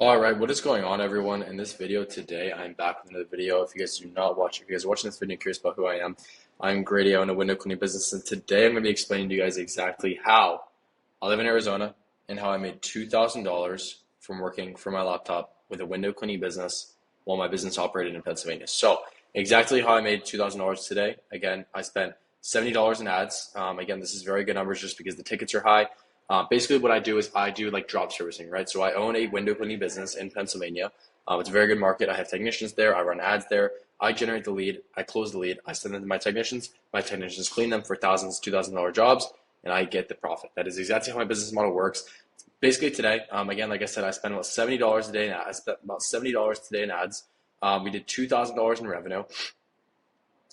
All right, what is going on, everyone? In this video today, I'm back with another video. If you guys do not watch, if you guys are watching this video and curious about who I am, I'm Grady. I own a window cleaning business, and today I'm going to be explaining to you guys exactly how I live in Arizona and how I made $2,000 from working from my laptop with a window cleaning business while my business operated in Pennsylvania. So, exactly how I made $2,000 today. Again, I spent $70 in ads. Again, this is very good numbers just because the tickets are high. Basically, what I do is I do like drop servicing, right? So I own a window cleaning business in Pennsylvania. It's a very good market. I have technicians there. I run ads there. I generate the lead. I close the lead. I send them to my technicians. My technicians clean them for thousands, $2,000 jobs, and I get the profit. That is exactly how my business model works. Basically today, again, like I said, I spent about $70 a day in ads. I spent about $70 today in ads. We did $2,000 in revenue.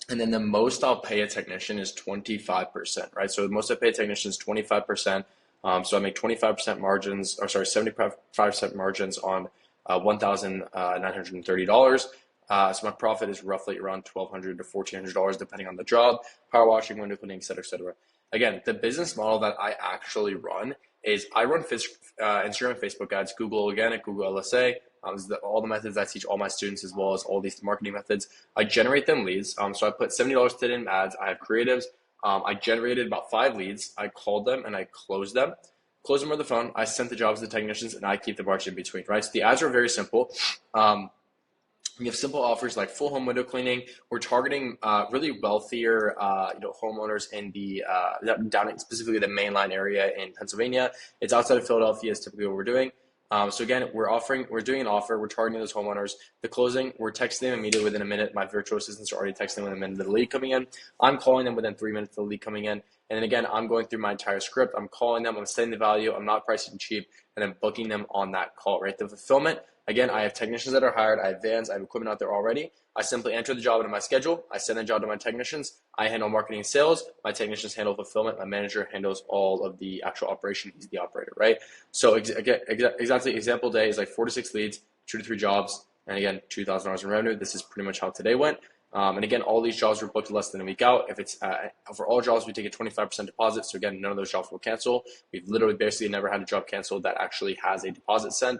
And then the most I'll pay a technician is 25%, right? So the most I pay a technician is 25%. So I make 25% margins, or sorry, 75% margins on $1,930. So my profit is roughly around $1,200 to $1,400 depending on the job, power washing, window cleaning, et cetera, et cetera. Again, the business model that I actually run is I run Instagram and Facebook ads, Google Organic, Google LSA. All the methods I teach all my students, as well as all these marketing methods. I generate them leads. So I put $70 today in ads. I have creatives. I generated about 5 leads. I called them and I closed them. Closed them over the phone. I sent the jobs to the technicians and I keep the margin in between, right? So the ads are very simple. We have simple offers like full home window cleaning. We're targeting really wealthier, homeowners in the down in specifically the mainline area in Pennsylvania. It's outside of Philadelphia is typically what we're doing. So again, we're doing an offer. We're targeting those homeowners. The closing, we're texting them immediately within a minute. My virtual assistants are already texting within a minute of the lead coming in. I'm calling them within 3 minutes of the lead coming in. And then again, I'm going through my entire script. I'm calling them. I'm setting the value. I'm not pricing cheap, and then booking them on that call. Right, the fulfillment. Again, I have technicians that are hired. I have vans. I have equipment out there already. I simply enter the job into my schedule. I send the job to my technicians. I handle marketing and sales. My technicians handle fulfillment. My manager handles all of the actual operation. He's the operator, right? So exactly, example day is like 4 to 6 leads, 2 to 3 jobs, and again, $2,000 in revenue. This is pretty much how today went. And again, all these jobs were booked less than a week out. If it's for all jobs, we take a 25% deposit. So again, none of those jobs will cancel. We've literally basically never had a job canceled that actually has a deposit sent.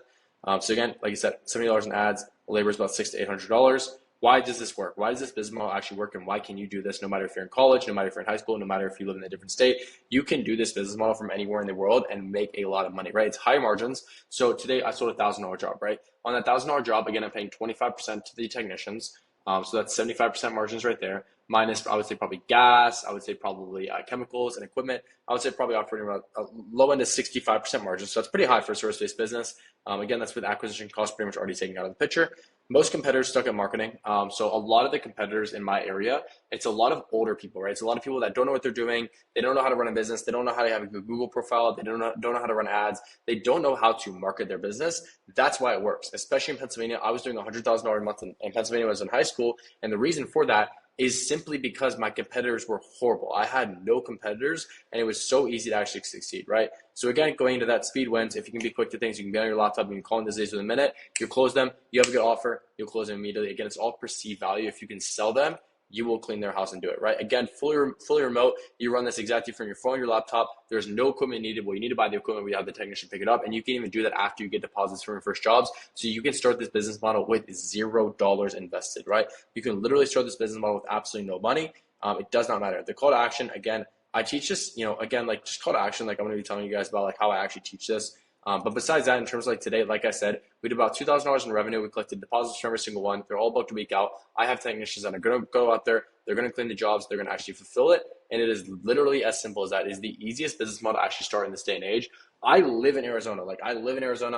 So again, like I said, $70 in ads, labor is about $600 to $800. Why does this work? Why does this business model actually work? And why can you do this no matter if you're in college, no matter if you're in high school, no matter if you live in a different state? You can do this business model from anywhere in the world and make a lot of money, right? It's high margins. So today I sold a $1,000 job, right? On that $1,000 job, again, I'm paying 25% to the technicians. So that's 75% margins right there. Minus, I would say probably gas. I would say probably chemicals and equipment. I would say probably operating around a low end of 65% margins. So that's pretty high for a service-based business. Again, that's with acquisition costs pretty much already taken out of the picture. Most competitors stuck at marketing. So a lot of the competitors in my area, it's a lot of older people, right? It's a lot of people that don't know what they're doing. They don't know how to run a business. They don't know how to have a good Google profile. They don't know how to run ads. They don't know how to market their business. That's why it works, especially in Pennsylvania. I was doing $100,000 a month in Pennsylvania when I was in high school. And the reason for that is simply because my competitors were horrible. I had no competitors, and it was so easy to actually succeed, right? So again, going into that, speed wins. If you can be quick to things, you can be on your laptop, you can call in these days within a minute, you close them, you have a good offer, you'll close them immediately. Again, it's all perceived value. If you can sell them, you will clean their house and do it, right? Again, fully remote. You run this exactly from your phone, your laptop. There's no equipment needed. Well, you need to buy the equipment. We have the technician pick it up, and you can even do that after you get deposits from your first jobs. So you can start this business model with $0 invested, right? You can literally start this business model with absolutely no money. It does not matter. The call to action, again, I teach this, again, like just call to action. Like I'm going to be telling you guys about like how I actually teach this. But besides that, in terms of like today, like I said, we did about $2,000 in revenue. We collected deposits from every single one. They're all booked a week out. I have technicians that are going to go out there. They're going to clean the jobs. They're going to actually fulfill it. And it is literally as simple as that. It is the easiest business model to actually start in this day and age. I live in Arizona.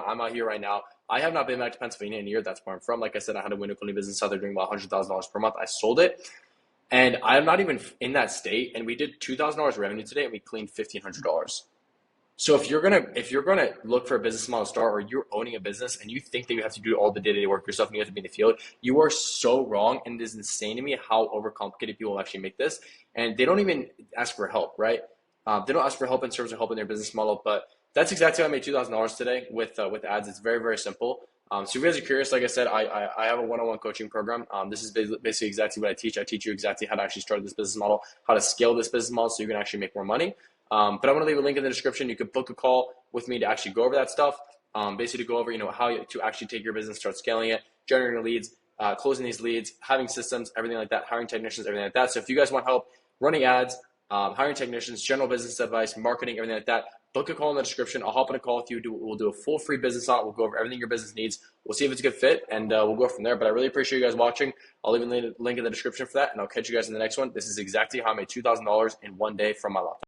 I'm out here right now. I have not been back to Pennsylvania in a year. That's where I'm from. Like I said, I had a window cleaning business out there doing about $100,000 per month. I sold it. And I'm not even in that state. And we did $2,000 revenue today, and we cleaned $1,500. So if you're gonna look for a business model to start, or you're owning a business and you think that you have to do all the day-to-day work yourself and you have to be in the field, you are so wrong. And it is insane to me how overcomplicated people actually make this. And they don't even ask for help, right? They don't ask for help in terms of helping their business model. But that's exactly how I made $2,000 today with ads. It's very, very simple. So if you guys are curious, like I said, I have a one-on-one coaching program. This is basically exactly what I teach. I teach you exactly how to actually start this business model, how to scale this business model so you can actually make more money. But I'm going to leave a link in the description. You could book a call with me to actually go over that stuff. basically to go over, how to actually take your business, start scaling it, generating leads, closing these leads, having systems, everything like that, hiring technicians, everything like that. So if you guys want help running ads, hiring technicians, general business advice, marketing, everything like that, book a call in the description. I'll hop on a call with you. We'll do a full free business audit. We'll go over everything your business needs. We'll see if it's a good fit, and we'll go from there. But I really appreciate you guys watching. I'll leave a link in the description for that, and I'll catch you guys in the next one. This is exactly how I made $2,000 in one day from my laptop.